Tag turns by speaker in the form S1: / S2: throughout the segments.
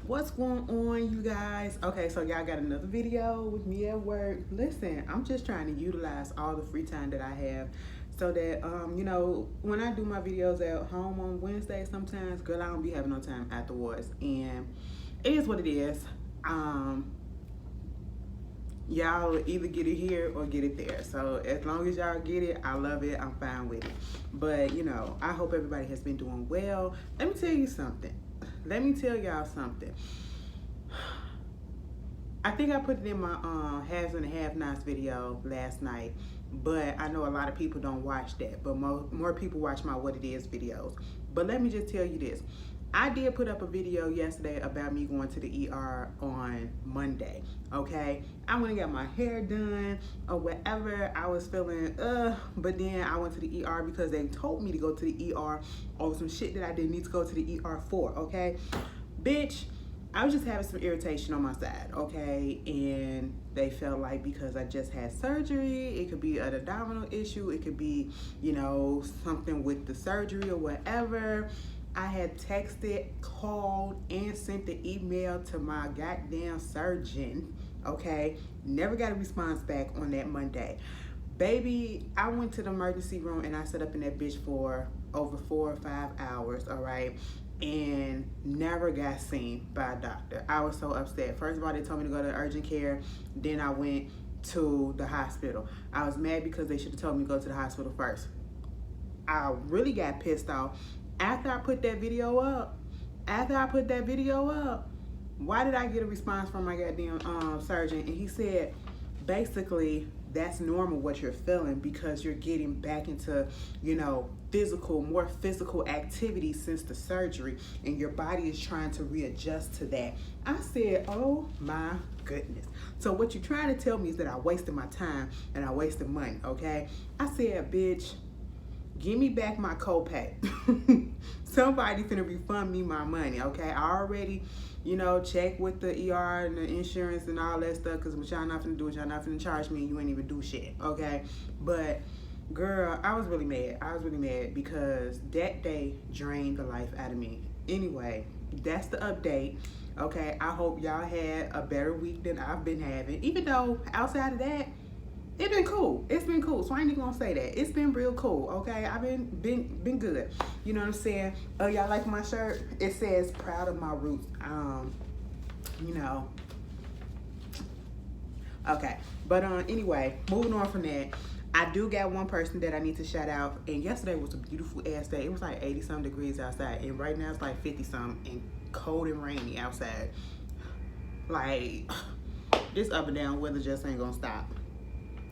S1: What's going on, you guys? Okay, so y'all got another video with me at work. Listen, I'm just trying to utilize all the free time that I have so that when I do my videos at home on Wednesday, sometimes, girl, I don't be having no time afterwards, and it is what it is. Y'all either get it here or get it there. So as long as y'all get it, I love it. I'm fine with it. But I hope everybody has been doing well. Let me tell you something. Let me tell y'all something. I think I put it in my haves and have-nots video last night, but I know a lot of people don't watch that, but more people watch my what it is videos. But let me just tell you this. I did put up a video yesterday about me going to the ER on Monday, okay? I went and got my hair done or whatever. I was feeling, but then I went to the ER because they told me to go to the ER over some shit that I didn't need to go to the ER for, okay? Bitch, I was just having some irritation on my side, okay? And they felt like because I just had surgery, it could be an abdominal issue, it could be, something with the surgery or whatever. I had texted, called, and sent the email to my goddamn surgeon, okay? Never got a response back on that Monday. Baby, I went to the emergency room and I sat up in that bitch for over 4 or 5 hours, all right? And never got seen by a doctor. I was so upset. First of all, they told me to go to urgent care. Then I went to the hospital. I was mad because they should have told me to go to the hospital first. I really got pissed off. After I put that video up, why did I get a response from my goddamn surgeon? And he said, basically, that's normal what you're feeling because you're getting back into, more physical activity since the surgery, and your body is trying to readjust to that. I said, oh my goodness. So what you're trying to tell me is that I wasted my time and I wasted money, okay? I said, bitch, give me back my copay. Somebody finna refund me my money, okay? I already, check with the ER and the insurance and all that stuff, because what y'all not finna do is y'all not finna charge me and you ain't even do shit, okay? But, girl, I was really mad. I was really mad because that day drained the life out of me. Anyway, that's the update, okay? I hope y'all had a better week than I've been having, even though outside of that, it's been cool. It's been cool. So I ain't even gonna say that. It's been real cool, okay? I've been good. You know what I'm saying? Y'all like my shirt? It says proud of my roots. Okay. But anyway, moving on from that. I do got one person that I need to shout out. And yesterday was a beautiful ass day. It was like 80-something degrees outside. And right now it's like 50-something and cold and rainy outside. Like, this up and down weather just ain't gonna stop.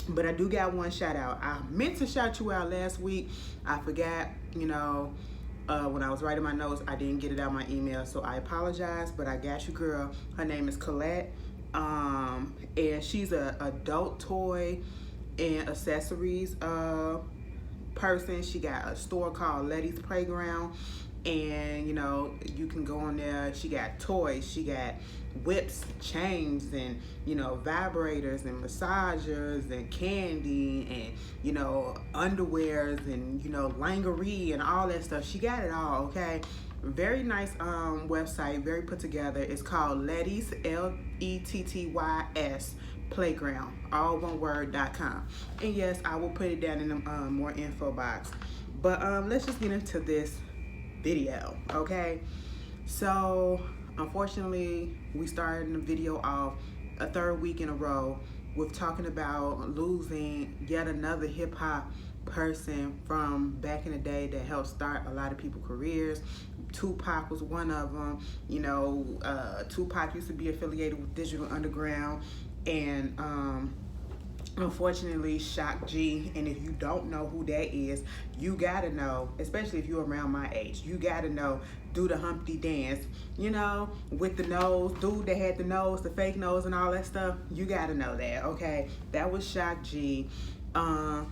S1: But I do got one shout out. I meant to shout you out last week. I forgot, when I was writing my notes, I didn't get it out my email. So I apologize, but I got you, girl. Her name is Colette. And she's a adult toy and accessories person. She got a store called Letty's Playground. And, you can go on there. She got toys. She got whips, chains, and, vibrators and massagers and candy and, underwears and, lingerie and all that stuff. She got it all, okay? Very nice website, very put together. It's called Letty's, Lettys, Playground, all one word.com. And yes, I will put it down in the more info box. But let's just get into this video, okay? So unfortunately, we started the video off a third week in a row with talking about losing yet another hip-hop person from back in the day that helped start a lot of people's careers. Tupac was one of them. Tupac used to be affiliated with Digital Underground, and unfortunately, Shock G. And if you don't know who that is, you gotta know, especially if you're around my age, you gotta know, do the Humpty dance, with the nose, dude that had the nose, the fake nose and all that stuff. You gotta know that, okay? That was Shock G. I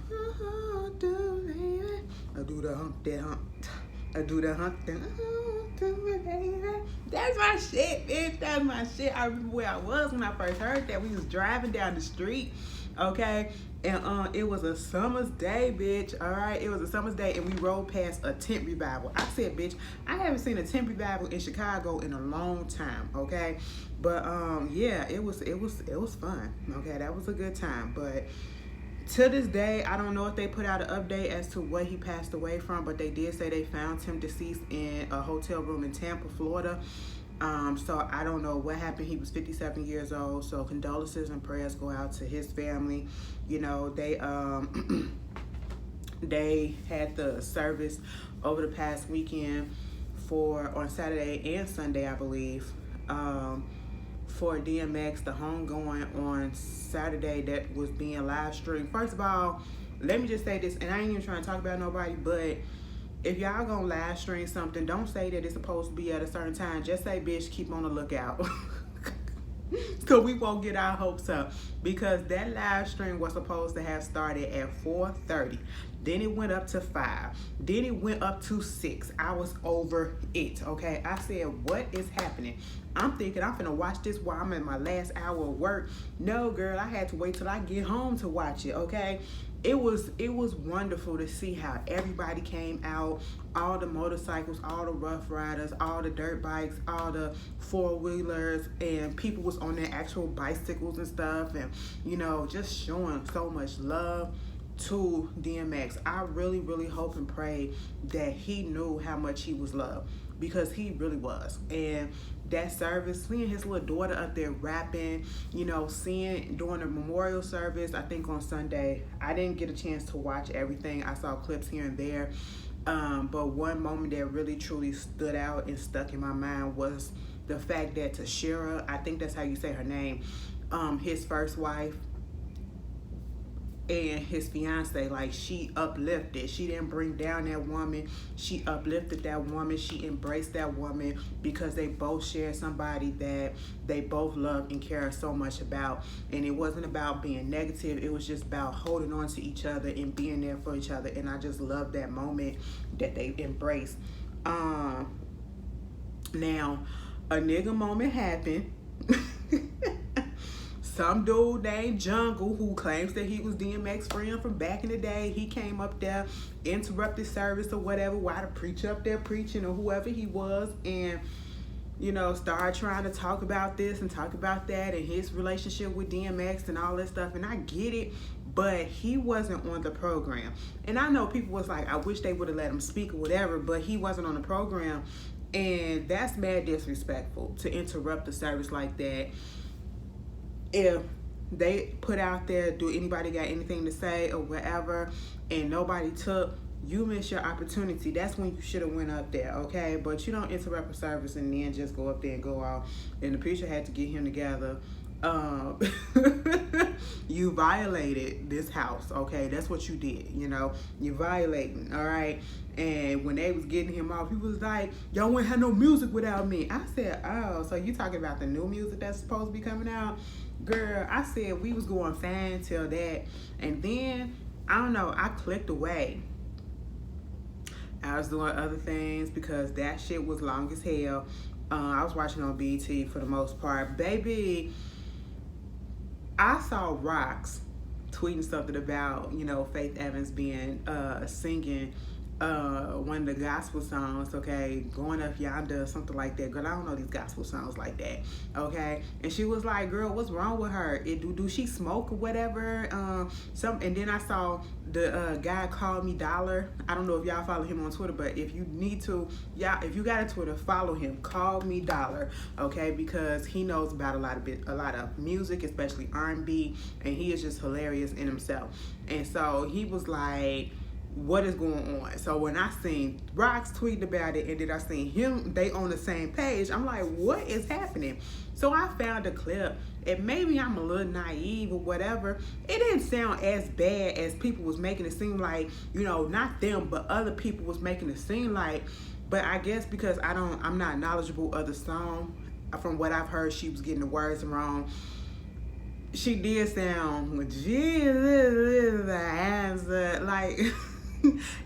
S1: do the Humpty Hump. I do the Humpty Hump. That's my shit, bitch. That's my shit. I remember where I was when I first heard that. We was driving down the street Okay, and it was a summer's day, bitch. All right, it was a summer's day, and we rode past a tent revival. I said, bitch, I haven't seen a tent revival in Chicago in a long time. Okay, but yeah, it was fun. Okay, that was a good time. But to this day, I don't know if they put out an update as to what he passed away from, but they did say they found him deceased in a hotel room in Tampa, Florida. So I don't know what happened. He was 57 years old. So condolences and prayers go out to his family. You know, they they had the service over the past weekend on Saturday and Sunday, I believe. For DMX, the homegoing on Saturday that was being live streamed. First of all, let me just say this, and I ain't even trying to talk about nobody, but if y'all gonna live stream something, don't say that it's supposed to be at a certain time. Just say, bitch, keep on the lookout. So we won't get our hopes up, because that live stream was supposed to have started at 4:30. Then it went up to 5. Then it went up to 6. I was over it, okay? I said, what is happening? I'm thinking I'm finna watch this while I'm in my last hour of work. No, girl, I had to wait till I get home to watch it, okay? It was wonderful to see how everybody came out, all the motorcycles, all the rough riders, all the dirt bikes, all the four-wheelers, and people was on their actual bicycles and stuff, and, you know, just showing so much love to DMX. I really, really hope and pray that he knew how much he was loved, because he really was. And that service, seeing his little daughter up there rapping, you know, seeing during the memorial service, I think on Sunday, I didn't get a chance to watch everything. I saw clips here and there. But one moment that really truly stood out and stuck in my mind was the fact that Tashira, I think that's how you say her name, his first wife, and his fiance, like, she uplifted. She didn't bring down that woman. She uplifted that woman. She embraced that woman, because they both shared somebody that they both love and care so much about. And it wasn't about being negative. It was just about holding on to each other and being there for each other. And I just love that moment that they embraced. Now, a nigga moment happened. Some dude named Jungle, who claims that he was DMX friend from back in the day, he came up there, interrupted service or whatever, while the preacher up there preaching, or whoever he was, and, you know, started trying to talk about this and talk about that and his relationship with DMX and all that stuff. And I get it, but he wasn't on the program. And I know people was like, I wish they would have let him speak or whatever, but he wasn't on the program. And that's mad disrespectful to interrupt the service like that. If they put out there, do anybody got anything to say or whatever, and nobody took, you miss your opportunity. That's when you should have went up there, okay? But you don't interrupt a service and then just go up there and go off. And the preacher had to get him together. You violated this house, okay? That's what you did, you know? You violating, all right? And when they was getting him off, he was like, y'all wouldn't have no music without me. I said, oh, so you talking about the new music that's supposed to be coming out? Girl, I said we was going fine till that. And then, I don't know, I clicked away. I was doing other things because that shit was long as hell. I was watching on BT for the most part. Baby, I saw Rocks tweeting something about, you know, Faith Evans being singing one of the gospel songs, okay, Going Up Yonder or something like that. Girl, I don't know these gospel songs like that, okay? And she was like, girl, what's wrong with her? Do she smoke or whatever? And then I saw the guy called me Dollar. I don't know if y'all follow him on Twitter, but if you need to, y'all, if you got a Twitter, follow him. Call me Dollar, okay? Because he knows about a lot of music, especially R&B, and he is just hilarious in himself. And so he was like, what is going on? So when I seen Rocks tweeting about it, and then I seen him, they on the same page, I'm like, what is happening? So I found a clip, and maybe I'm a little naive or whatever. It didn't sound as bad as people was making it seem like, you know, not them, but other people was making it seem like. But I guess because I'm not knowledgeable of the song, from what I've heard, she was getting the words wrong. She did sound, Jesus is the answer, like,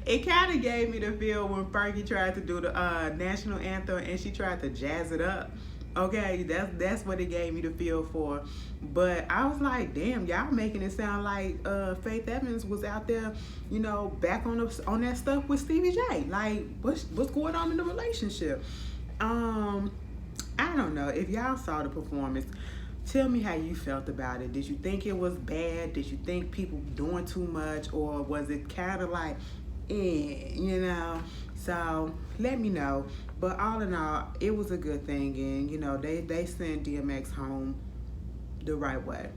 S1: it kind of gave me the feel when Fergie tried to do the national anthem and she tried to jazz it up. Okay, that's what it gave me the feel for. But I was like, damn, y'all making it sound like Faith Evans was out there, back on that stuff with Stevie J. Like, what's going on in the relationship? I don't know. If y'all saw the performance, tell me how you felt about it. Did you think it was bad? Did you think people doing too much, or was it kind of like, So let me know. But all in all, it was a good thing, and they sent DMX home the right way,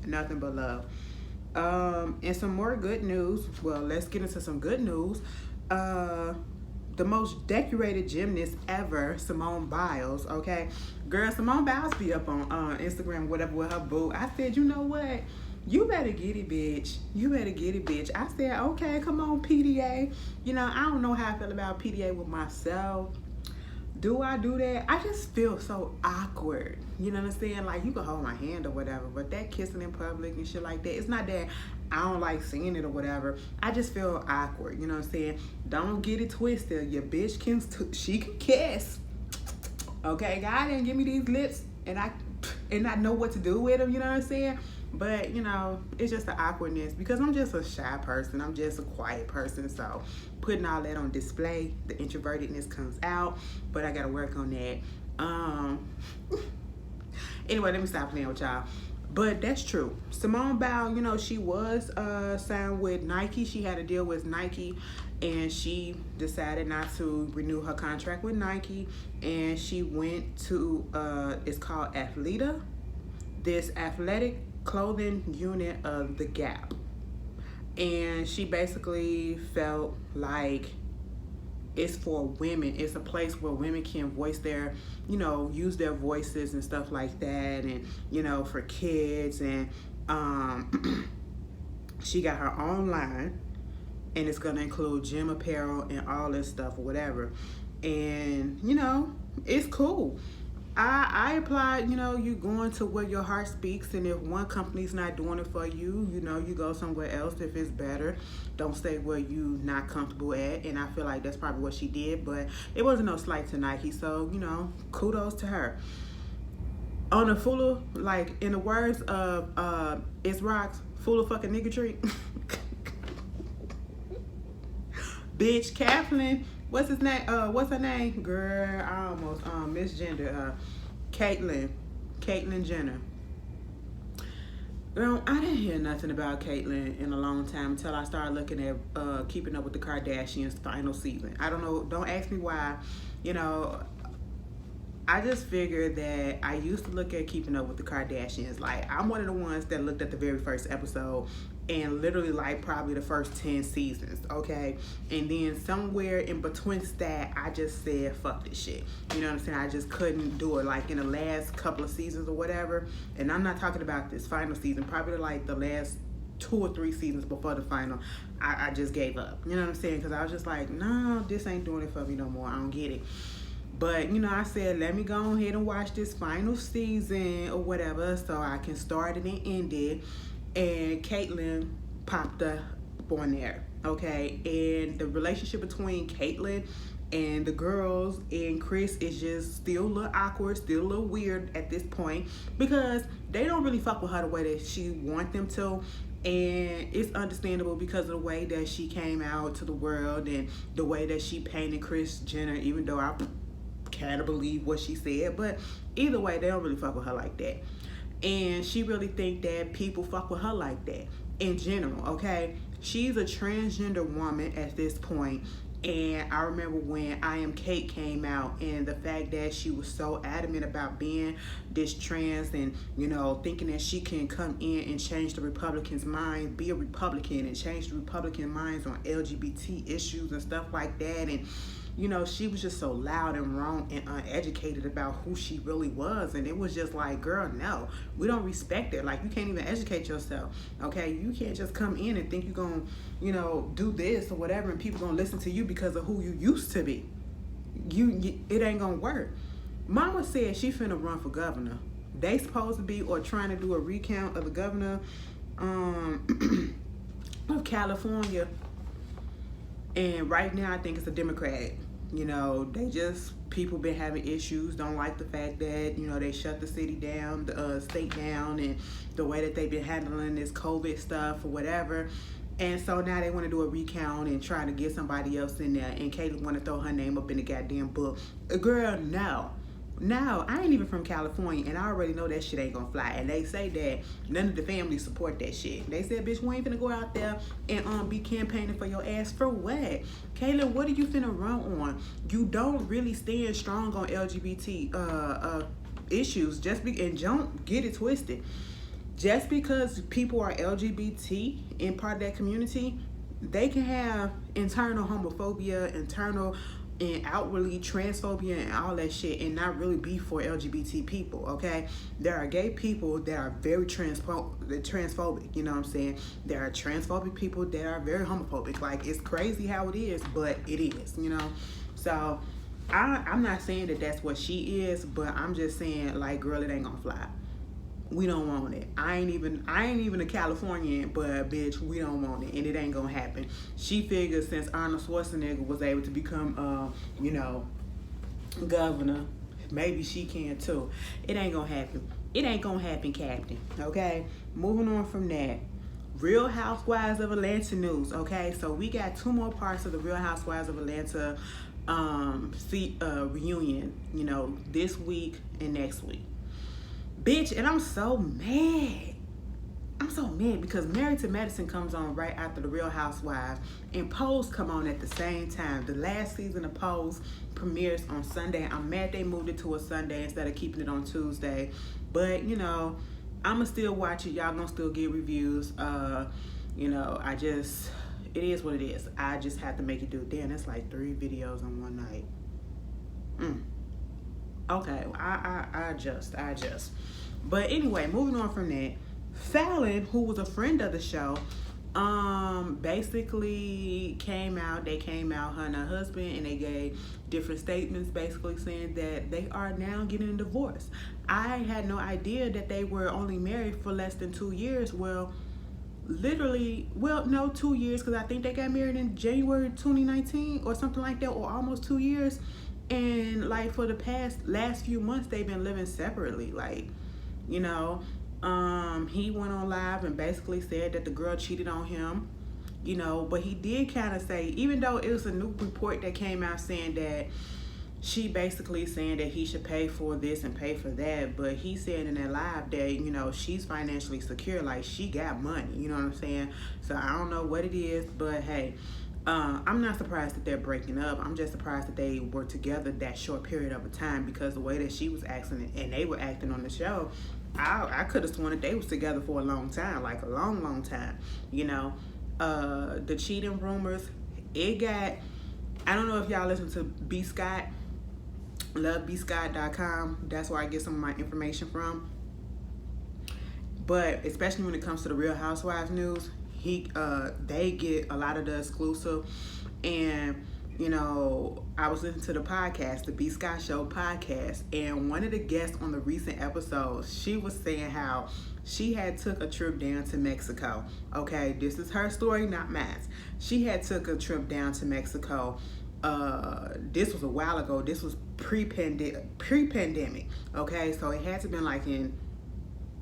S1: Nothing but love. And some more good news. Well, let's get into some good news. The most decorated gymnast ever, Simone Biles, okay? Girl, Simone Biles be up on Instagram, whatever, with her boo. I said, you know what? You better get it, bitch. I said, okay, come on, PDA. I don't know how I feel about PDA with myself. Do I do that? I just feel so awkward. You know what I'm saying? Like, you can hold my hand or whatever, but that kissing in public and shit like that, it's not that I don't like seeing it or whatever. I just feel awkward. You know what I'm saying? Don't get it twisted. Your bitch she can kiss. Okay, God didn't give me these lips and I know what to do with them. You know what I'm saying? But, it's just the awkwardness because I'm just a shy person. I'm just a quiet person. So putting all that on display, the introvertedness comes out, but I got to work on that. Anyway, let me stop playing with y'all. But that's true. Simone Biles, she was signed with Nike. She had a deal with Nike, and she decided not to renew her contract with Nike. And she went to, it's called Athleta, this athletic clothing unit of the Gap. And she basically felt like it's for women. It's a place where women can voice their, use their voices and stuff like that. And, for kids. And she got her own line. And it's going to include gym apparel and all this stuff or whatever. And, it's cool. I applied, you going to where your heart speaks, and if one company's not doing it for you, you go somewhere else if it's better. Don't stay where you not comfortable at, and I feel like that's probably what she did, but it wasn't no slight to Nike, so, kudos to her. On a full of, like, in the words of It's Rock's full of fucking nigga treat. Bitch, Kathleen. What's his name? What's her name? Girl, I almost misgendered. Caitlyn Jenner. Girl, I didn't hear nothing about Caitlyn in a long time until I started looking at Keeping Up with the Kardashians' final season. I don't know. Don't ask me why. I just figured that I used to look at Keeping Up with the Kardashians. Like, I'm one of the ones that looked at the very first episode and literally like probably the first 10 seasons, okay? And then somewhere in between that, I just said, fuck this shit. You know what I'm saying? I just couldn't do it. Like in the last couple of seasons or whatever, and I'm not talking about this final season, probably like the last 2 or 3 seasons before the final, I just gave up. You know what I'm saying? Because I was just like, no, this ain't doing it for me no more. I don't get it. But, I said, let me go ahead and watch this final season or whatever so I can start it and end it. And Caitlyn popped up on there, okay? And the relationship between Caitlyn and the girls and Chris is just still a little awkward, still a little weird at this point because they don't really fuck with her the way that she want them to. And it's understandable because of the way that she came out to the world and the way that she painted Kris Jenner, even though I can't believe what she said, but either way, they don't really fuck with her like that. And she really think that people fuck with her like that in general, okay? She's a transgender woman at this point, and I remember when I Am Kate came out and the fact that she was so adamant about being this trans and, thinking that she can come in and change the Republicans' mind, be a Republican and change the Republican minds on LGBT issues and stuff like that. And she was just so loud and wrong and uneducated about who she really was. And it was just like, girl, no, we don't respect it. Like, you can't even educate yourself, okay? You can't just come in and think you're going to, do this or whatever and people going to listen to you because of who you used to be. It ain't going to work. Mama said she finna run for governor. They supposed to be or trying to do a recount of the governor of California. And right now I think it's a Democrat. They just people been having issues, don't like the fact that, you know, they shut the city down, the state down, and the way that they've been handling this COVID stuff or whatever. And so now they want to do a recount and try to get somebody else in there. And Kayla want to throw her name up in the goddamn book. Girl, no. No, I ain't even from California, and I already know that shit ain't gonna fly. And they say that none of the family support that shit. They said, bitch, we ain't finna go out there and be campaigning for your ass for what? Kayla, what are you finna run on? You don't really stand strong on LGBT issues. And don't get it twisted. Just because people are LGBT and part of that community, they can have internal homophobia, internal and outwardly transphobia and all that shit, and not really be for LGBT people, okay? There are gay people that are very transphobic, you know what I'm saying? There are transphobic people that are very homophobic. Like, it's crazy how it is, but it is, you know? So, I'm not saying that that's what she is, but I'm just saying, like, girl, it ain't gonna fly. We don't want it. I ain't even a Californian, but bitch, we don't want it, and it ain't gonna happen. She figures since Arnold Schwarzenegger was able to become, you know, governor, maybe she can too. It ain't gonna happen. It ain't gonna happen, Captain. Okay. Moving on from that. Real Housewives of Atlanta news. Okay, so we got 2 more parts of the Real Housewives of Atlanta reunion. You know, this week and next week. Bitch, and I'm so mad. I'm so mad because Married to Medicine comes on right after the Real Housewives, and Pose come on at the same time. The last season of Pose premieres on Sunday. I'm mad they moved it to a Sunday instead of keeping it on Tuesday. But, you know, I'ma still watch it. Y'all gonna still get reviews. You know, it is what it is. I just have to make it do. Damn, that's like 3 videos on one night. Okay, I adjust. But anyway, moving on from that, Fallon, who was a friend of the show, basically came out, her and her husband, and they gave different statements basically saying that they are now getting a divorce. I had no idea that they were only married for less than 2 years. Well, literally, no, 2 years, because I think they got married in January 2019 or something like that, or almost 2 years. And like for the last few months, they've been living separately. Like, you know, he went on live and basically said that the girl cheated on him, you know, but he did kind of say, even though it was a new report that came out saying that she basically saying that he should pay for this and pay for that, but he said in that live that, you know, she's financially secure, like she got money, you know what I'm saying? So I don't know what it is, but hey, I'm not surprised that they're breaking up. I'm just surprised that they were together that short period of a time, because the way that she was acting and they were acting on the show, I could have sworn that they was together for a long time, like a long time, you know. The cheating rumors, it got, I don't know if y'all listen to B. Scott, lovebscott.com. That's where I get some of my information from. But especially when it comes to the Real Housewives news, they get a lot of the exclusive. And you know, I was listening to the podcast, the B. Scott Show podcast, and one of the guests on the recent episodes, she was saying how she had took a trip down to Mexico. Okay, this is her story, not mine. She had took a trip down to Mexico. This was a while ago. This was pre-pandemic. Okay, so it had to been like in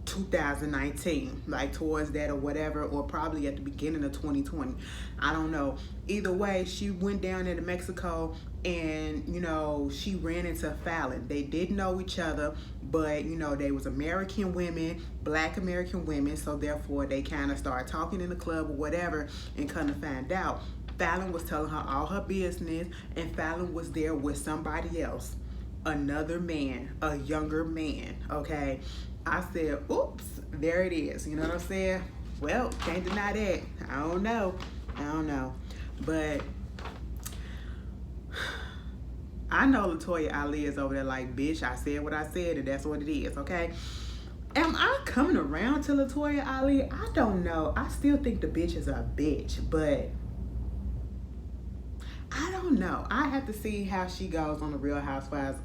S1: 2019, like towards that or whatever, or probably at the beginning of 2020. I don't know. Either way, she went down there to Mexico, and you know, she ran into Fallon. They didn't know each other, but you know, they was American women, Black American women, so therefore they kind of started talking in the club or whatever, and come to find out, Fallon was telling her all her business, and Fallon was there with somebody else, another man, a younger man. Okay, I said, oops, there it is. You know what I'm saying? Well, can't deny that. I don't know. But I know Latoya Ali is over there like, bitch, I said what I said, and that's what it is, okay? Am I coming around to Latoya Ali? I don't know. I still think the bitch is a bitch, but I don't know. I have to see how she goes on the Real Housewives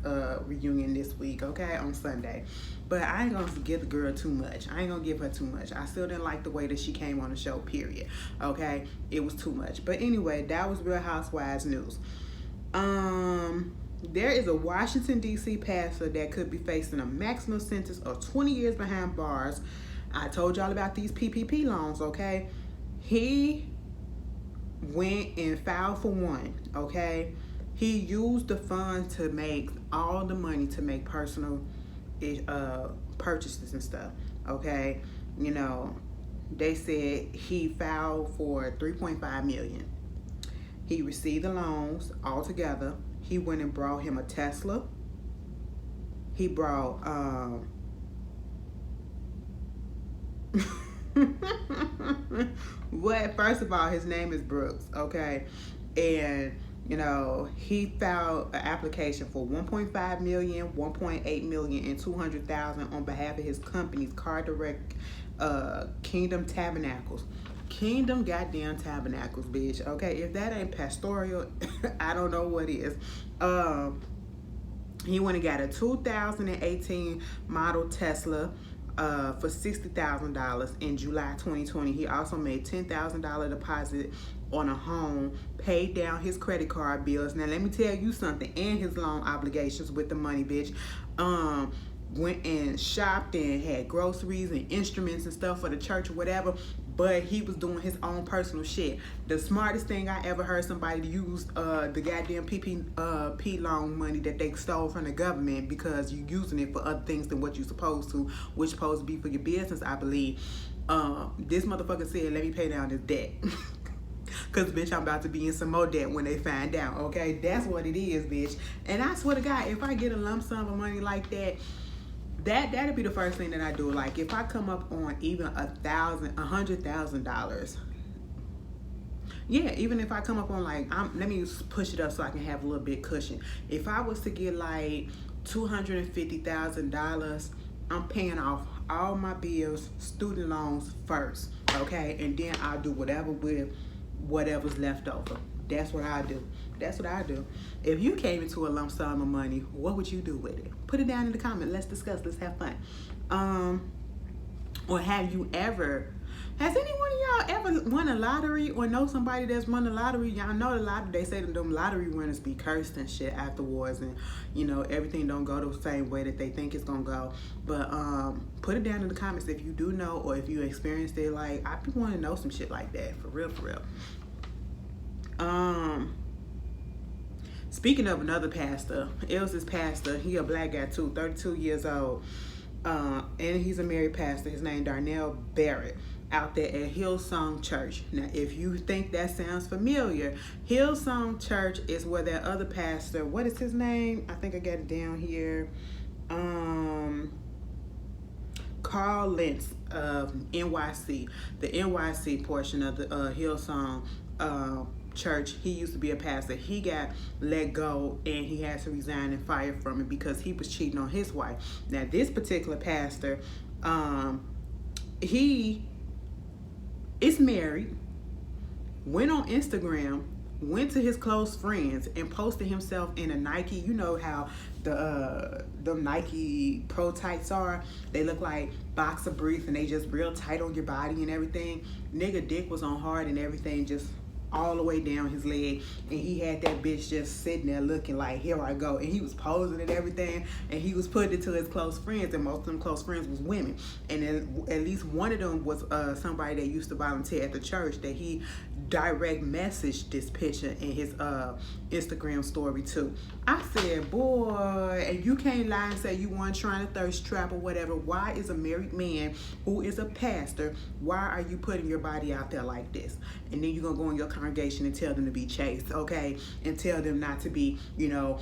S1: reunion this week, okay, on Sunday. But I ain't gonna give the girl too much. I ain't gonna give her too much. I still didn't like the way that she came on the show, period. Okay, it was too much. But anyway, that was Real Housewives news. There is a Washington, D.C. pastor that could be facing a maximum sentence of 20 years behind bars. I told y'all about these PPP loans, okay? He went and filed for one, okay? He used the funds to make all the money to make personal purchases and stuff, okay? You know, they said he filed for $3.5 million. He received the loans all together. He went and brought him a Tesla. He brought what? First of all, his name is Brooks, okay? And you know, he filed an application for $1.5 million, $1.8 million, and $200,000 on behalf of his company's Car Direct Kingdom Tabernacles. Kingdom goddamn Tabernacles, bitch. Okay, if that ain't pastoral, I don't know what is. He went and got a 2018 model Tesla for $60,000 in July 2020. He also made $10,000 deposit on a home, paid down his credit card bills. Now let me tell you something, and his loan obligations with the money, bitch. Went and shopped and had groceries and instruments and stuff for the church or whatever, but he was doing his own personal shit. The smartest thing I ever heard somebody use the goddamn PPP loan money that they stole from the government, because you're using it for other things than what you're supposed to, which supposed to be for your business, I believe. This motherfucker said, let me pay down this debt. Cause bitch, I'm about to be in some more debt when they find out, okay? That's what it is, bitch. And I swear to God, if I get a lump sum of money like that, that'd be the first thing that I do. Like if I come up on even $100,000, yeah, even if I come up on like, let me push it up so I can have a little bit cushion. If I was to get like $250,000, I'm paying off all my bills, student loans first, okay? And then I'll do whatever with whatever's left over. That's what I do. That's what I do. If you came into a lump sum of money, what would you do with it? Put it down in the comment. Let's discuss. Let's have fun. Or has anyone of y'all ever won a lottery or know somebody that's won the lottery? Y'all know the lottery, they say that them lottery winners be cursed and shit afterwards, and you know, everything don't go the same way that they think it's gonna go. But put it down in the comments if you do know, or if you experienced it. Like, I be wanting to know some shit like that, for real, for real. Speaking of another pastor, Elsa's pastor, he a black guy too, 32 years old, and he's a married pastor. His name Darnell Barrett, out there at Hillsong Church. Now, if you think that sounds familiar, Hillsong Church is where that other pastor, what is his name? I think I got it down here. Carl Lentz of NYC, the NYC portion of the Hillsong church. He used to be a pastor. He got let go and he had to resign and fire from it because he was cheating on his wife. Now, this particular pastor, he is married, went on Instagram, went to his close friends and posted himself in a Nike. You know how the Nike Pro tights are? They look like boxer briefs and they just real tight on your body and everything. Nigga dick was on hard and everything, just all the way down his leg, and he had that bitch just sitting there looking like, here I go, and he was posing and everything, and he was putting it to his close friends, and most of them close friends was women, and at least one of them was somebody that used to volunteer at the church, that he direct messaged this picture in his Instagram story too. I said, boy, and you can't lie and say you weren't trying to thirst trap or whatever. Why is a married man who is a pastor, why are you putting your body out there like this? And then you're gonna go in your congregation and tell them to be chaste, okay? And tell them not to be, you know,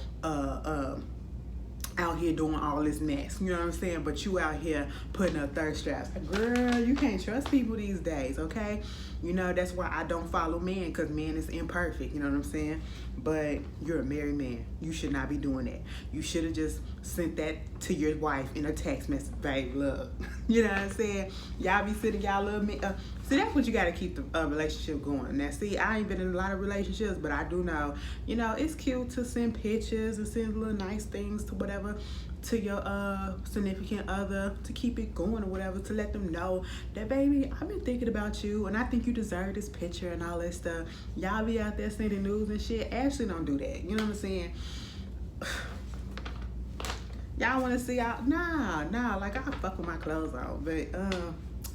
S1: out here doing all this mess, you know what I'm saying? But you out here putting up thirst traps. Girl, you can't trust people these days, okay? You know, that's why I don't follow men, because man is imperfect, you know what I'm saying? But you're a married man. You should not be doing that. You should have just sent that to your wife in a text message, babe, look. You know what I'm saying? Y'all be sitting, y'all love me. See, that's what you got to keep the relationship going. Now, see, I ain't been in a lot of relationships, but I do know, you know, it's cute to send pictures and send little nice things to whatever, to your significant other, to keep it going or whatever, to let them know that, baby, I've been thinking about you and I think you deserve this picture and all that stuff. Y'all be out there sending news and shit. Ashley don't do that. You know what I'm saying? y'all want to see y'all? Nah. Like, I fuck with my clothes on, but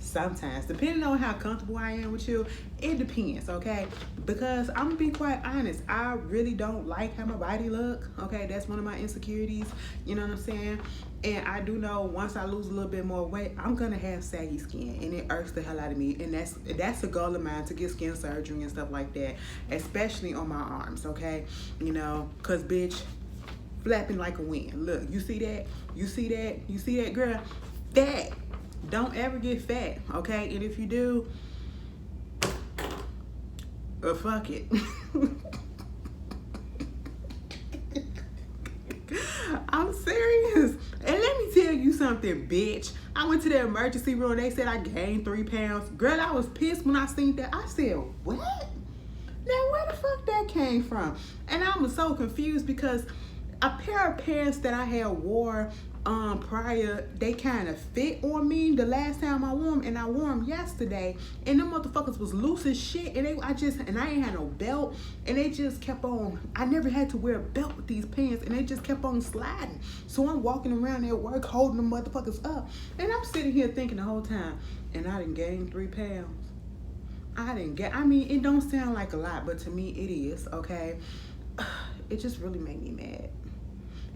S1: sometimes, depending on how comfortable I am with you, it depends, okay? Because I'm gonna be quite honest, I really don't like how my body look, okay? That's one of my insecurities, you know what I'm saying? And I do know once I lose a little bit more weight, I'm gonna have saggy skin, and it irks the hell out of me. And that's a goal of mine, to get skin surgery and stuff like that, especially on my arms, okay? You know, cause bitch, flapping like a wind. Look, you see that? You see that? You see that, girl? Fat. Don't ever get fat, okay? And if you do, fuck it. I'm serious. And let me tell you something, bitch. I went to the emergency room. They said I gained 3 pounds. Girl, I was pissed when I seen that. I said, what? Now, where the fuck that came from? And I was so confused because a pair of pants that I had wore prior, they kind of fit on me the last time I wore them, and I wore them yesterday, and them motherfuckers was loose as shit, and I ain't had no belt, and they just kept on. I never had to wear a belt with these pants, and they just kept on sliding. So I'm walking around at work holding them motherfuckers up, and I'm sitting here thinking the whole time, and I done gained 3 pounds. I mean, it don't sound like a lot, but to me it is, okay? It just really made me mad.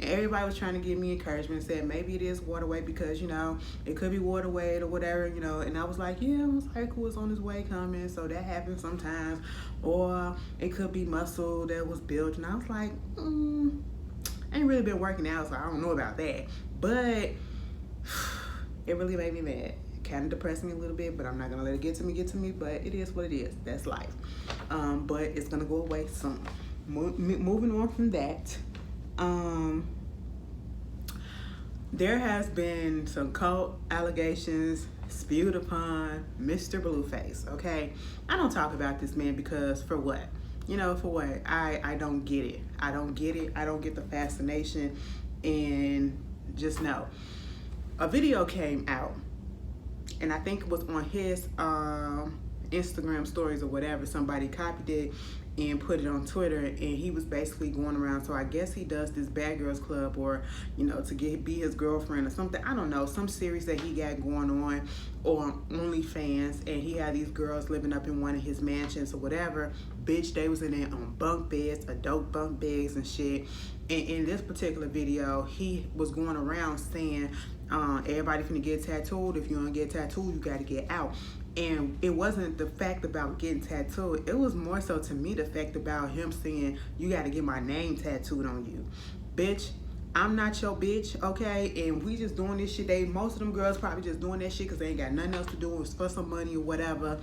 S1: And everybody was trying to give me encouragement, said maybe it is water weight because, you know, it could be water weight or whatever, you know. And I was like, yeah, it was like who was on his way coming, so that happens sometimes. Or it could be muscle that was built. And I was like, I ain't really been working out, so I don't know about that. But it really made me mad. Kind of depressed me a little bit, but I'm not gonna let it get to me. But it is what it is. That's life. But it's gonna go away soon. Moving on from that. There has been some cult allegations spewed upon Mr. Blueface, okay? I don't talk about this man because for what? You know, for what? I don't get it. I don't get it. I don't get the fascination. And just know, a video came out, and I think it was on his Instagram stories or whatever. Somebody copied it and put it on Twitter, and he was basically going around. So I guess he does this Bad Girls Club, or, you know, to be his girlfriend or something. I don't know, some series that he got going on OnlyFans, and he had these girls living up in one of his mansions or whatever. Bitch, they was in there on bunk beds, adult bunk beds and shit. And in this particular video, he was going around saying, everybody finna get tattooed. If you don't get tattooed, you gotta get out. And it wasn't the fact about getting tattooed. It was more so, to me, the fact about him saying, you got to get my name tattooed on you. Bitch, I'm not your bitch, okay? And we just doing this shit. Most of them girls probably just doing that shit because they ain't got nothing else to do. It's for some money or whatever.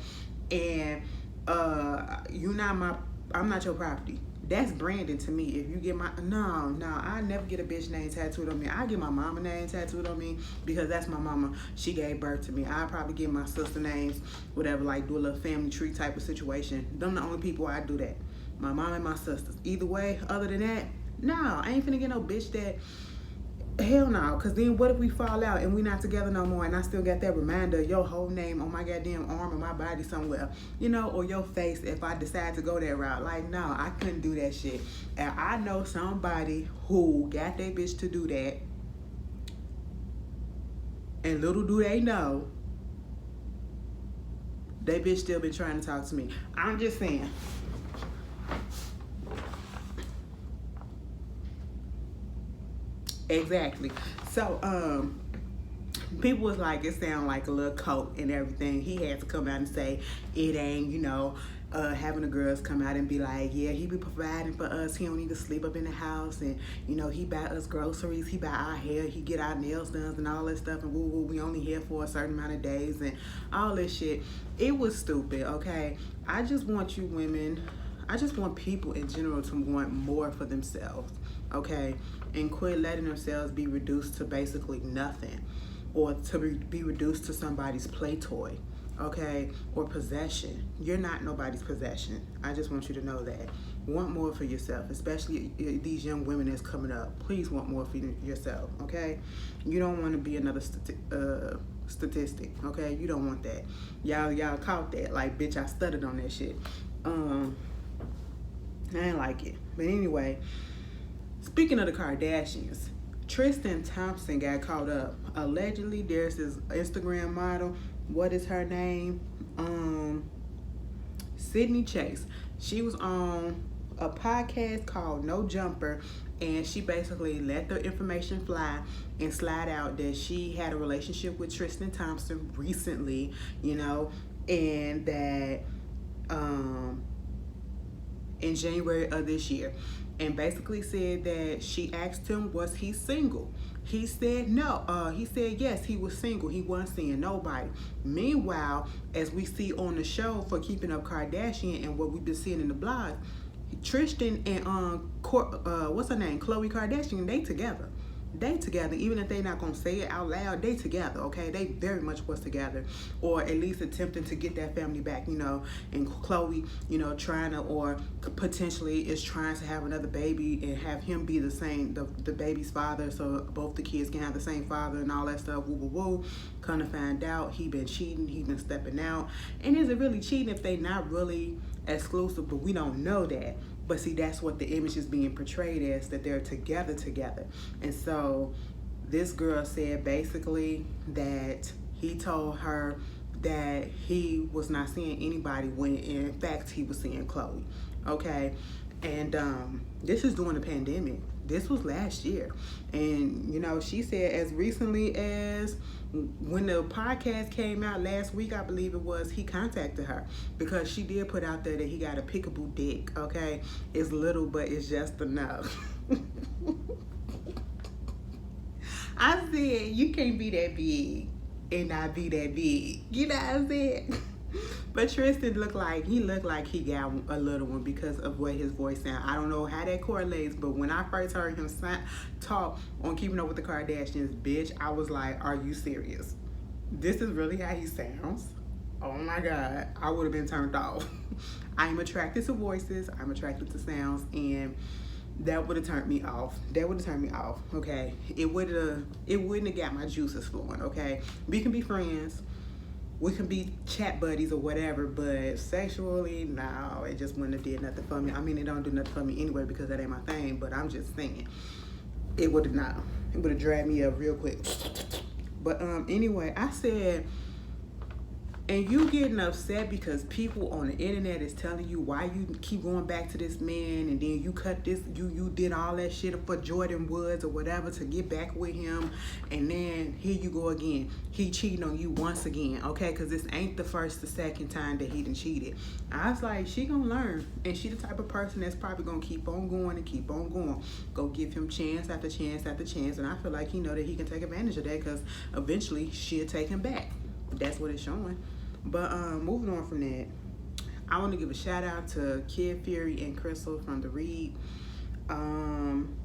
S1: And I'm not your property. That's branding to me. If you get no, I never get a bitch name tattooed on me. I get my mama name tattooed on me because that's my mama. She gave birth to me. I probably get my sister names, whatever, like do a little family tree type of situation. Them the only people I do that. My mom and my sisters. Either way, other than that, no, I ain't finna get no bitch that. Hell no, because then what if we fall out and we not together no more, and I still got that reminder of your whole name on my goddamn arm or my body somewhere, you know, or your face if I decide to go that route. Like, no, I couldn't do that shit. And I know somebody who got their bitch to do that, and little do they know, they bitch still been trying to talk to me. I'm just saying. Exactly. So, people was like, it sound like a little cult and everything. He had to come out and say, it ain't, you know, having the girls come out and be like, yeah, he be providing for us. He don't need to sleep up in the house. And, you know, he buy us groceries. He buy our hair. He get our nails done and all that stuff. And woo-woo, we only here for a certain amount of days and all this shit. It was stupid, okay? I just want you women, I just want people in general to want more for themselves, okay? And quit letting themselves be reduced to basically nothing, or to be reduced to somebody's play toy, okay? Or possession. You're not nobody's possession. I just want you to know that. Want more for yourself, especially these young women that's coming up. Please want more for yourself, okay? You don't want to be another statistic, okay? You don't want that. Y'all caught that. Like, bitch, I stuttered on that shit. I ain't like it. But anyway, Speaking of the Kardashians, Tristan Thompson got caught up. Allegedly, there's this Instagram model. What is her name? Sydney Chase. She was on a podcast called No Jumper, and she basically let the information fly and slide out that she had a relationship with Tristan Thompson recently, and that in January of this year, and basically said that she asked him, was he single? He said no. He said yes, he was single. He wasn't seeing nobody. Meanwhile, as we see on the show for Keeping Up Kardashian and what we've been seeing in the blog, Tristan and what's her name, Khloe Kardashian, they together. They together, even if they not gonna say it out loud, they together, okay? They very much was together, or at least attempting to get that family back, and Khloe, trying to, or potentially is trying to have another baby and have him be the same, the baby's father, so both the kids can have the same father and all that stuff, woo woo woo. Come to find out, he been cheating, he been stepping out, and is it really cheating if they not really exclusive? But we don't know that. But see, that's what the image is being portrayed as, that they're together. And so this girl said basically that he told her that he was not seeing anybody when in fact he was seeing Khloe. Okay. And this is during the pandemic. This was last year. And, she said as recently as when the podcast came out last week, I believe it was, he contacted her because she did put out there that he got a pickable dick, okay? It's little, but it's just enough. I said, you can't be that big and not be that big. You know what I'm saying? But Tristan looked like he got a little one because of what his voice sound. I don't know how that correlates, but when I first heard him talk on Keeping Up with the Kardashians, bitch, I was like, are you serious? This is really how he sounds? Oh my God, I would have been turned off. I'm attracted to voices, I'm attracted to sounds, and that would have turned me off. Okay? It wouldn't have got my juices flowing, okay? We can be friends. We can be chat buddies or whatever, but sexually, no, it just wouldn't have did nothing for me. I mean, it don't do nothing for me anyway because that ain't my thing, but I'm just saying, it would have dragged me up real quick. But anyway, I said, and you getting upset because people on the internet is telling you why you keep going back to this man, and then you cut this, you did all that shit for Jordan Woods or whatever to get back with him, and then here you go again. He cheating on you once again, okay? Because this ain't the first, the second time that he done cheated. I was like, she gonna learn, and she the type of person that's probably gonna keep on going and keep on going. Go give him chance after chance after chance, and I feel like he know that he can take advantage of that because eventually she'll take him back. That's what it's showing. But moving on from that, I want to give a shout out to Kid Fury and Crystal from The Read, and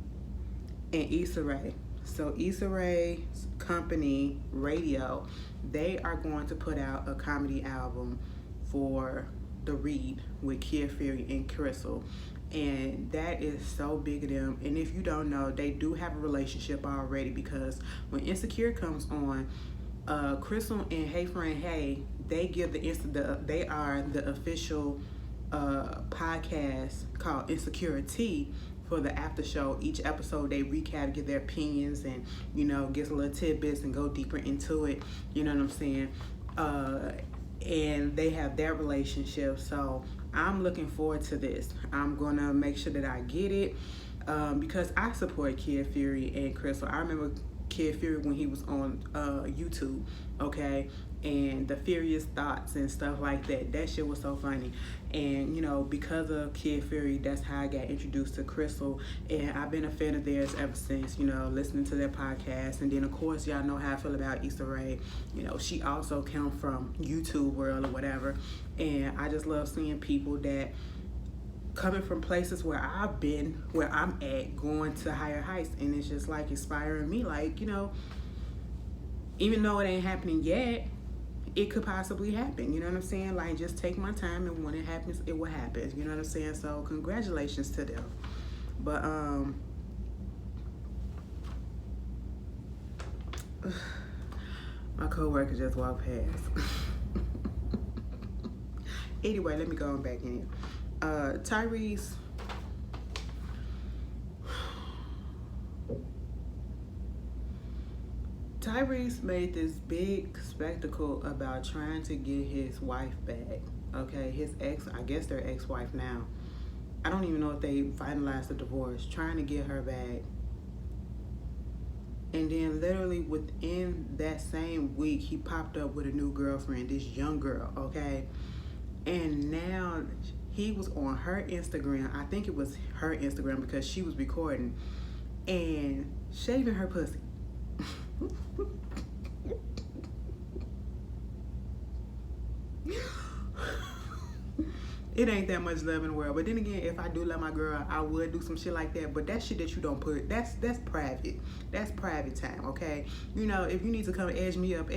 S1: Issa Rae. So Issa Rae's company, Radio, they are going to put out a comedy album for The Read with Kid Fury and Crystal. And that is so big of them. And if you don't know, they do have a relationship already, because when Insecure comes on, Crystal and Hey Friend Hey, they give they are the official podcast called Insecurity for the after show. Each episode they recap, give their opinions, and get a little tidbits and go deeper into it. You know what I'm saying? And they have their relationship. So I'm looking forward to this. I'm gonna make sure that I get it because I support Kid Fury and Crystal. I remember Kid Fury when he was on YouTube, okay, and the Furious Thoughts and stuff like that. That shit was so funny. And because of Kid Fury, that's how I got introduced to Crystal, and I've been a fan of theirs ever since, listening to their podcast. And then of course y'all know how I feel about Issa Rae. She also came from YouTube world or whatever, and I just love seeing people that coming from places where I've been, where I'm at, going to higher heights, and it's just like inspiring me, like, even though it ain't happening yet, it could possibly happen. You know what I'm saying? Like, just take my time, and when it happens, it will happen. You know what I'm saying? So congratulations to them. But my coworker just walked past. Anyway, let me go on back in. Tyrese, Tyrese made this big spectacle about trying to get his wife back. Okay, his ex, I guess their ex-wife now. I don't even know if they finalized the divorce. Trying to get her back. And then literally within that same week, he popped up with a new girlfriend, this young girl, okay? And now he was on her Instagram. I think it was her Instagram because she was recording and shaving her pussy. It ain't that much love in the world. But then again, if I do love my girl, I would do some shit like that. But that shit that you don't put, that's private. That's private time, okay? You know, if you need to come edge me up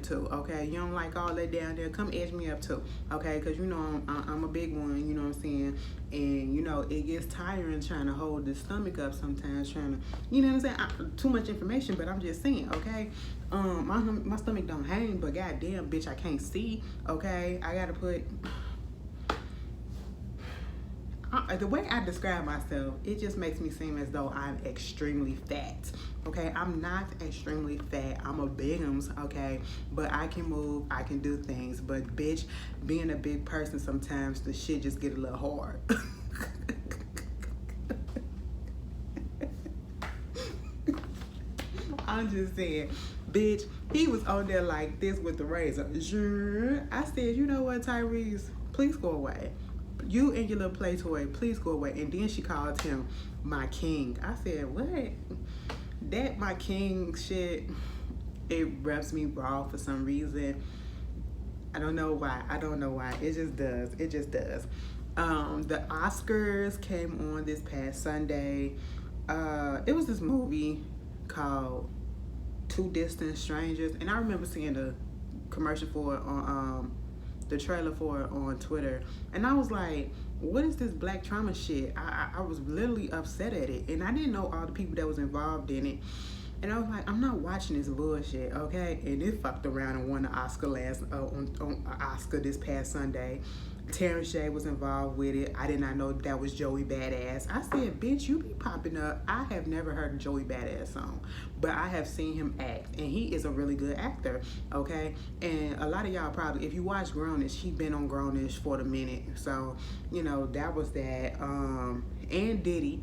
S1: too, okay? You don't like all that down there, come edge me up too, okay? Because, you know, I'm a big one, you know what I'm saying? And, you know, it gets tiring trying to hold the stomach up sometimes, trying to, you know what I'm saying? Too much information, but I'm just saying, okay? My stomach don't hang, but goddamn, bitch, I can't see, okay? I got to put... the way I describe myself, it just makes me seem as though I'm extremely fat. Okay, I'm not extremely fat. I'm a bigums, okay? But I can move, I can do things. But bitch, being a big person, sometimes the shit just get a little hard. I'm just saying, bitch, he was on there like this with the razor. I said, you know what, Tyrese, please go away. You and your little play toy, please go away. And then she called him my king. I said, what? That my king shit, it rubs me raw for some reason. I don't know why. It just does. The Oscars came on this past Sunday. It was this movie called Two Distant Strangers. And I remember seeing the commercial for it on the trailer for it on Twitter, and I was like, what is this black trauma shit? I was literally upset at it, and I didn't know all the people that was involved in it, and I was like, I'm not watching this bullshit, okay? And it fucked around and won the Oscar on Oscar this past Sunday. Terrence J was involved with it. I did not know that was Joey Badass. I said, bitch, you be popping up. I have never heard a Joey Badass song, but I have seen him act, and he is a really good actor, okay? And a lot of y'all probably, if you watch Grownish, he been on Grownish for the minute. So, you know, that was that. And Diddy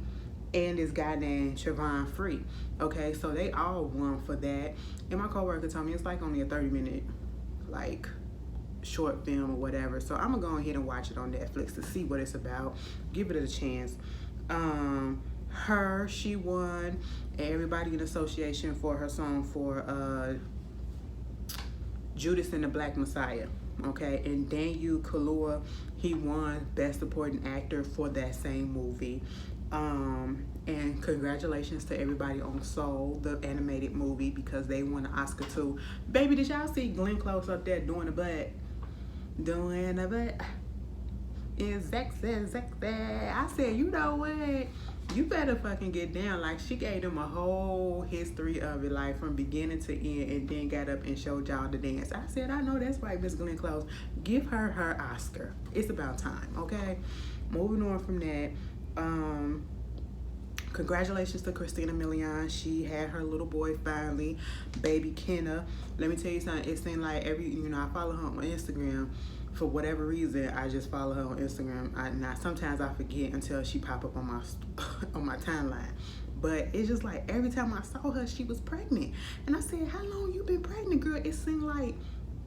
S1: and this guy named Trevon Free, okay? So they all won for that. And my coworker told me it's like only a 30-minute, like, short film or whatever. So I'm gonna go ahead and watch it on Netflix to see what it's about. Give it a chance. She won everybody in association for her song for Judas and the Black Messiah. Okay, and Daniel Kaluuya, he won Best Supporting Actor for that same movie. And congratulations to everybody on Soul, the animated movie, because they won an Oscar too. Baby, did y'all see Glenn Close up there doing the butt? Doing a bit is sexy. I said, you know what? You better fucking get down. Like, she gave them a whole history of it, like from beginning to end, and then got up and showed y'all the dance. I said, I know that's right, Miss Glenn Close. Give her her Oscar. It's about time, okay? Moving on from that, congratulations to Christina Milian. She had her little boy finally, baby Kenna. Let me tell you something. It seemed like I follow her on Instagram. For whatever reason, I just follow her on Instagram. Sometimes I forget until she pop up on my timeline. But it's just like every time I saw her, she was pregnant. And I said, how long you been pregnant, girl? It seemed like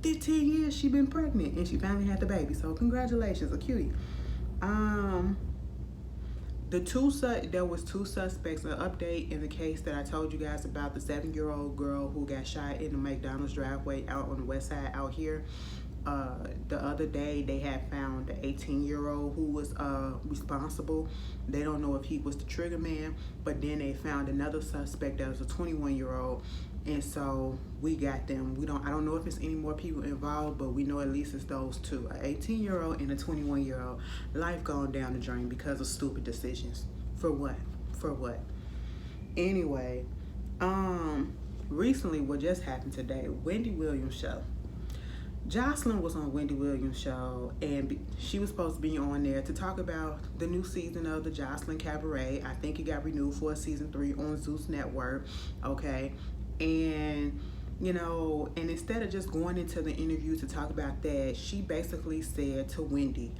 S1: 15 years she been pregnant, and she finally had the baby. So congratulations, a cutie. There was two suspects, an update in the case that I told you guys about, the 7-year-old girl who got shot in the McDonald's driveway out on the west side out here. The other day they had found the 18-year-old who was responsible. They don't know if he was the trigger man, but then they found another suspect that was a 21-year-old, and so we got them. I don't know if it's any more people involved, but we know at least it's those two, an 18-year-old and a 21-year-old. Life gone down the drain because of stupid decisions. For what? Anyway, recently, what just happened today, Wendy Williams show. Jocelyn was on Wendy Williams' show, and she was supposed to be on there to talk about the new season of the Jocelyn Cabaret. I think it got renewed for season 3 on Zeus Network, okay? And you know, and instead of just going into the interview to talk about that, she basically said to Wendy,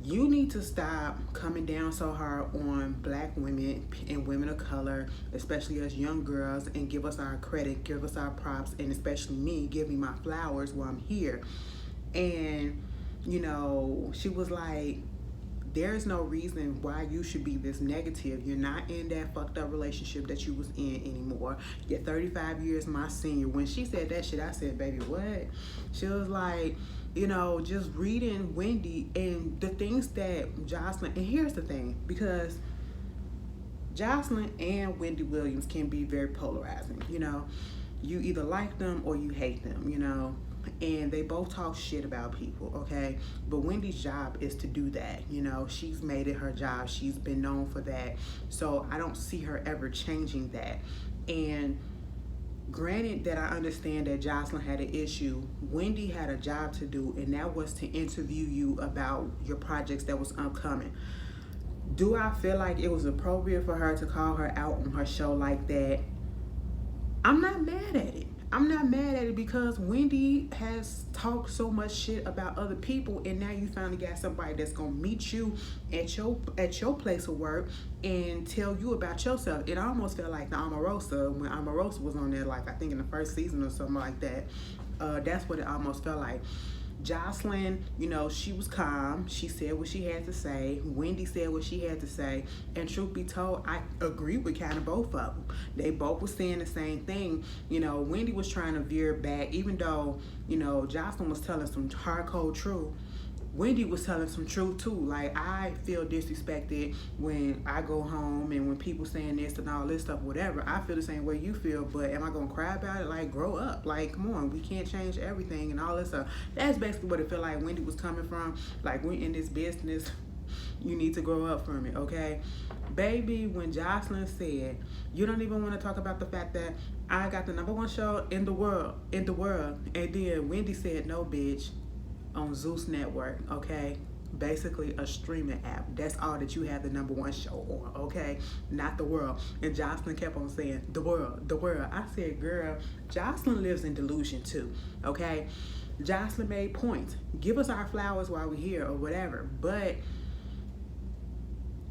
S1: you need to stop coming down so hard on black women and women of color, especially us young girls, and give us our credit, give us our props, and especially me, give me my flowers while I'm here. And, you know, she was like, there's no reason why you should be this negative. You're not in that fucked up relationship that you was in anymore. You're 35 years my senior. When she said that shit, I said, baby, what? She was like, you know, just reading Wendy and the things that Jocelyn, and here's the thing, because Jocelyn and Wendy Williams can be very polarizing, you know. You either like them or you hate them, you know. And they both talk shit about people, okay? But Wendy's job is to do that, you know. She's made it her job. She's been known for that. So I don't see her ever changing that. And granted that I understand that Jocelyn had an issue, Wendy had a job to do, and that was to interview you about your projects that was upcoming. Do I feel like it was appropriate for her to call her out on her show like that? I'm not mad at it. I'm not mad at it because Wendy has talked so much shit about other people, and now you finally got somebody that's gonna meet you at your place of work and tell you about yourself. It almost felt like the Omarosa, when Omarosa was on there, like I think in the first season or something like that. That's what it almost felt like. Jocelyn, you know, she was calm. She said what she had to say. Wendy said what she had to say. And truth be told, I agree with kind of both of them. They both were saying the same thing. You know, Wendy was trying to veer back, even though, you know, Jocelyn was telling some hardcore truth. Wendy was telling some truth too. Like, I feel disrespected when I go home and when people saying this and all this stuff, whatever. I feel the same way you feel, but am I gonna cry about it? Like, grow up. Like, come on, we can't change everything and all this stuff. That's basically what it felt like Wendy was coming from. Like, we in this business, you need to grow up from it, okay? Baby, when Jocelyn said, you don't even want to talk about the fact that I got the #1 show in the world, and then Wendy said, no, bitch, on Zeus Network, okay? Basically a streaming app. That's all that you have the #1 show on, okay? Not the world. And Jocelyn kept on saying, the world, the world. I said, girl, Jocelyn lives in delusion too, okay? Jocelyn made points. Give us our flowers while we're here or whatever. But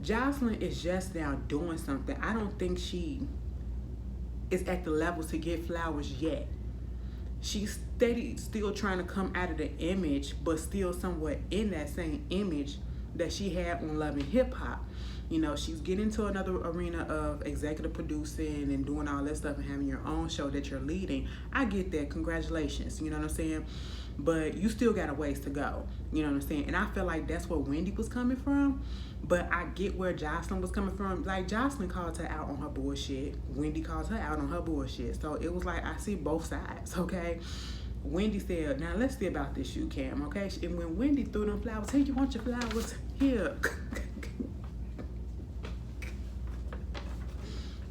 S1: Jocelyn is just now doing something. I don't think she is at the level to get flowers yet. She's steady still trying to come out of the image, but still somewhat in that same image that she had on Love and Hip Hop. You know, she's getting to another arena of executive producing and doing all that stuff and having your own show that you're leading. I get that. Congratulations. You know what I'm saying? But you still got a ways to go. You know what I'm saying? And I feel like that's where Wendy was coming from. But I get where Jocelyn was coming from. Like, Jocelyn called her out on her bullshit. Wendy called her out on her bullshit. So it was like, I see both sides, okay? Wendy said, now let's see about this shoe cam, okay? And when Wendy threw them flowers, hey, you want your flowers? Here.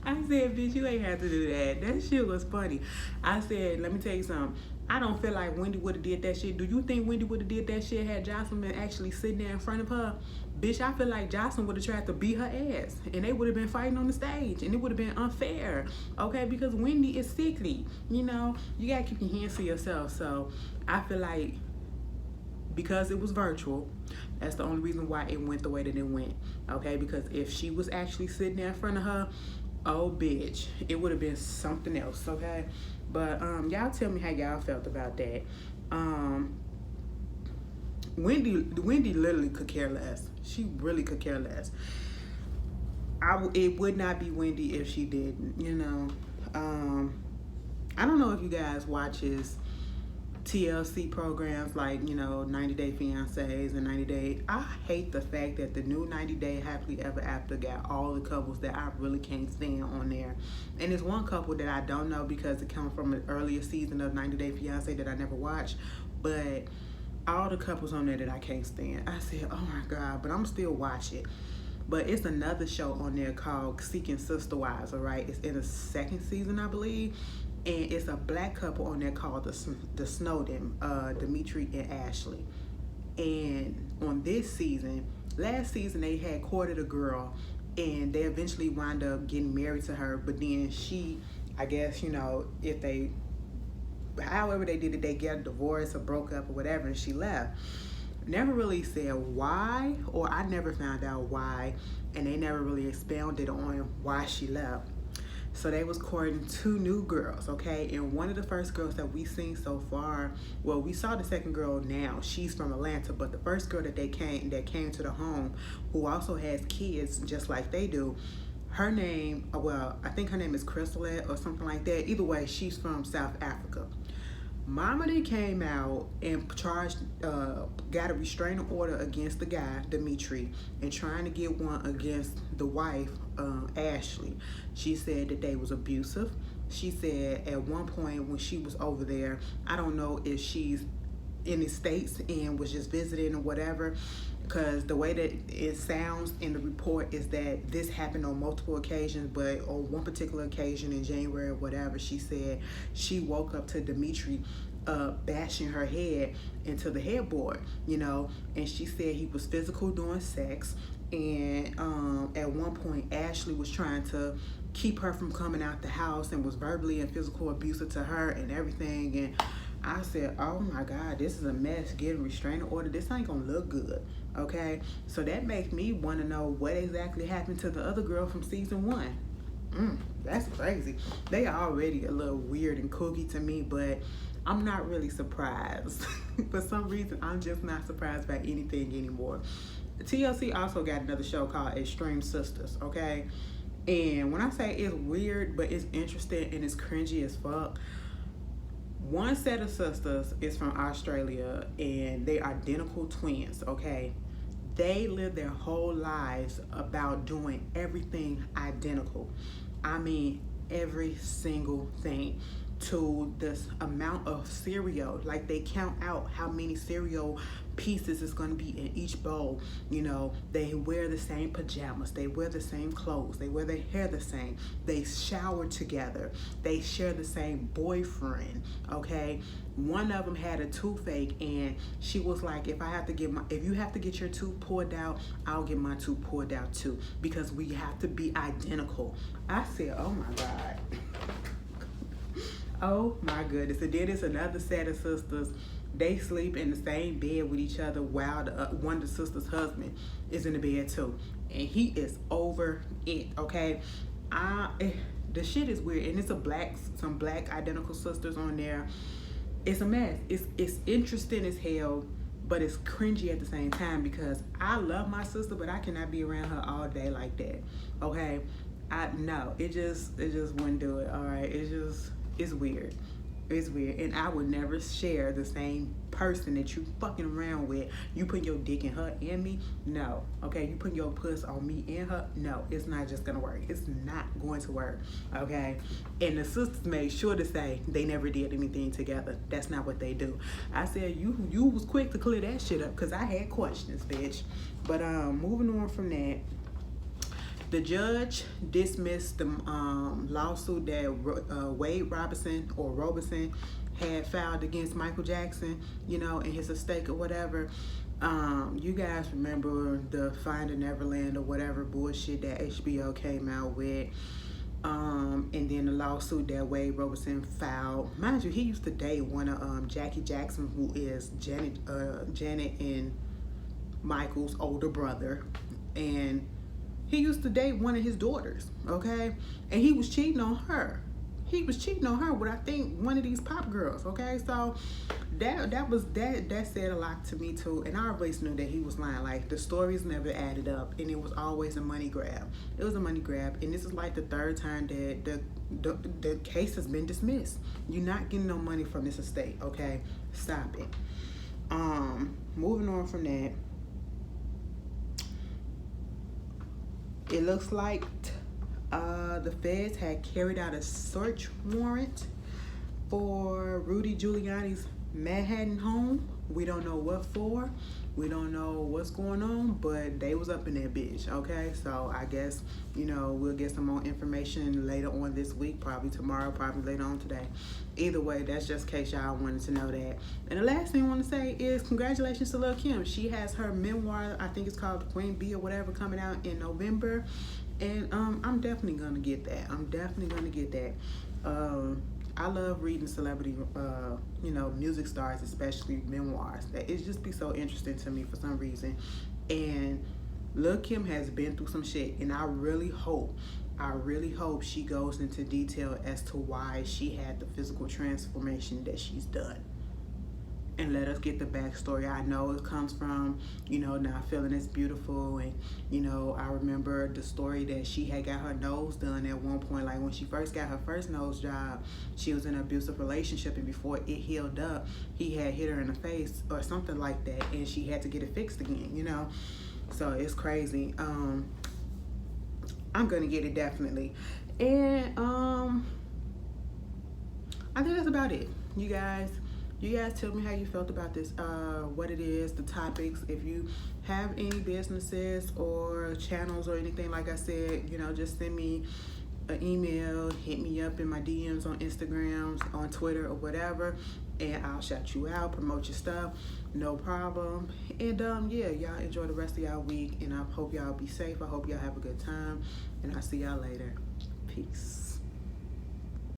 S1: I said, bitch, you ain't have to do that. That shit was funny. I said, let me tell you something. I don't feel like Wendy would have did that shit. Do you think Wendy would have did that shit had Jocelyn been actually sitting there in front of her? Bitch, I feel like Jocelyn would have tried to beat her ass. And they would have been fighting on the stage. And it would have been unfair. Okay? Because Wendy is sickly. You know? You got to keep your hands to yourself. So, I feel like because it was virtual, that's the only reason why it went the way that it went. Okay? Because if she was actually sitting there in front of her, oh, bitch, it would have been something else, okay? But y'all tell me how y'all felt about that. Wendy literally could care less. She really could care less. It would not be Wendy if she didn't, you know. I don't know if you guys watch his TLC programs like, you know, 90 Day Fiancés and 90 Day. I hate the fact that the new 90 Day Happily Ever After got all the couples that I really can't stand on there. And there's one couple that I don't know because it comes from an earlier season of 90 Day Fiancé that I never watched. But all the couples on there that I can't stand. I said, oh my God, but I'm still watch it. But it's another show on there called Seeking Sister Wives, all right? It's in the 2nd season, I believe. And it's a black couple on there called the Snowden, Dimitri and Ashley. And on this season, last season they had courted a girl and they eventually wound up getting married to her. But then she, I guess, you know, if they however they did it, they got a divorce or broke up or whatever, and she left. Never really said why, or I never found out why, and they never really expounded on why she left. So they was courting 2 new girls, okay? And one of the first girls that we seen so far, well, we saw the second girl now. She's from Atlanta, but the first girl that came to the home, who also has kids just like they do, her name, well, I think her name is Crystalette or something like that. Either way, she's from South Africa. Mama then came out and charged, got a restraining order against the guy, Dimitri, and trying to get one against the wife, Ashley. She said that they was abusive. She said at one point when she was over there, I don't know if she's in the States and was just visiting or whatever, because the way that it sounds in the report is that this happened on multiple occasions, but on one particular occasion in January or whatever, she said she woke up to Dimitri bashing her head into the headboard, you know, and she said he was physical during sex, and at one point Ashley was trying to keep her from coming out the house and was verbally and physical abusive to her and everything. And I said, oh my God, this is a mess. Get a restraining order. This ain't gonna look good, okay? So that makes me want to know what exactly happened to the other girl from season 1. That's crazy. They are already a little weird and kooky to me, but I'm not really surprised. For some reason, I'm just not surprised by anything anymore. TLC also got another show called Extreme Sisters, okay? And when I say it's weird, but it's interesting and it's cringy as fuck, one set of sisters is from Australia and they are identical twins, okay? They live their whole lives about doing everything identical. I mean, every single thing, to this amount of cereal. Like, they count out how many cereal pieces is going to be in each bowl. You know, they wear the same pajamas, they wear the same clothes, they wear their hair the same, they shower together, they share the same boyfriend, okay? One of them had a toothache and she was like, if you have to get your tooth pulled out, I'll get my tooth pulled out too, because we have to be identical. I said, oh my God. Oh my goodness. And then it's another set of sisters. They sleep in the same bed with each other while one of the sisters' husband is in the bed too. And he is over it, okay? The shit is weird. And it's some black identical sisters on there. It's a mess. It's interesting as hell, but it's cringy at the same time, because I love my sister, but I cannot be around her all day like that, okay? No, it just wouldn't do it, all right? It's weird. It's weird. And I would never share the same person that you fucking around with. You put your dick in her and me? No. Okay, you put your puss on me and her? No, it's not just gonna work. It's not going to work, okay? And the sisters made sure to say they never did anything together. That's not what they do. I said, you was quick to clear that shit up, because I had questions, bitch. But moving on from that, the judge dismissed the lawsuit that Wade Robinson had filed against Michael Jackson, you know, in his estate or whatever. You guys remember the Finding Neverland or whatever bullshit that HBO came out with. And then the lawsuit that Wade Robinson filed. Mind you, he used to date one of Jackie Jackson, who is Janet and Michael's older brother. And he used to date one of his daughters, okay? And he was cheating on her. He was cheating on her with, I think, one of these pop girls, okay? So that said a lot to me too. And I always knew that he was lying. Like, the stories never added up, and it was always a money grab. It was a money grab, and this is like the third time that the case has been dismissed. You're not getting no money from this estate, okay? Stop it. Moving on from that. It looks like the feds had carried out a search warrant for Rudy Giuliani's Manhattan home. We don't know what for. We don't know what's going on, but they was up in that bitch, okay? So I guess, you know, we'll get some more information later on this week, probably tomorrow, probably later on today. Either way, that's just in case y'all wanted to know that. And the last thing I want to say is congratulations to Lil Kim. She has her memoir, I think it's called Queen Bee or whatever, coming out in November. And I'm definitely going to get that. I love reading celebrity, music stars, especially memoirs. That it just be so interesting to me for some reason. And Lil Kim has been through some shit, and I really hope she goes into detail as to why she had the physical transformation that she's done. And let us get the backstory. I know it comes from, not feeling as beautiful. And, I remember the story that she had got her nose done at one point. Like when she first got her first nose job, she was in an abusive relationship. And before it healed up, he had hit her in the face or something like that. And she had to get it fixed again, So it's crazy. I'm going to get it definitely. And I think that's about it. You guys tell me how you felt about this, what it is, the topics. If you have any businesses or channels or anything, like I said, just send me an email, hit me up in my DMs on Instagram, on Twitter or whatever, and I'll shout you out, promote your stuff, no problem. And y'all enjoy the rest of y'all week, and I hope y'all be safe. I hope y'all have a good time, and I'll see y'all later. Peace.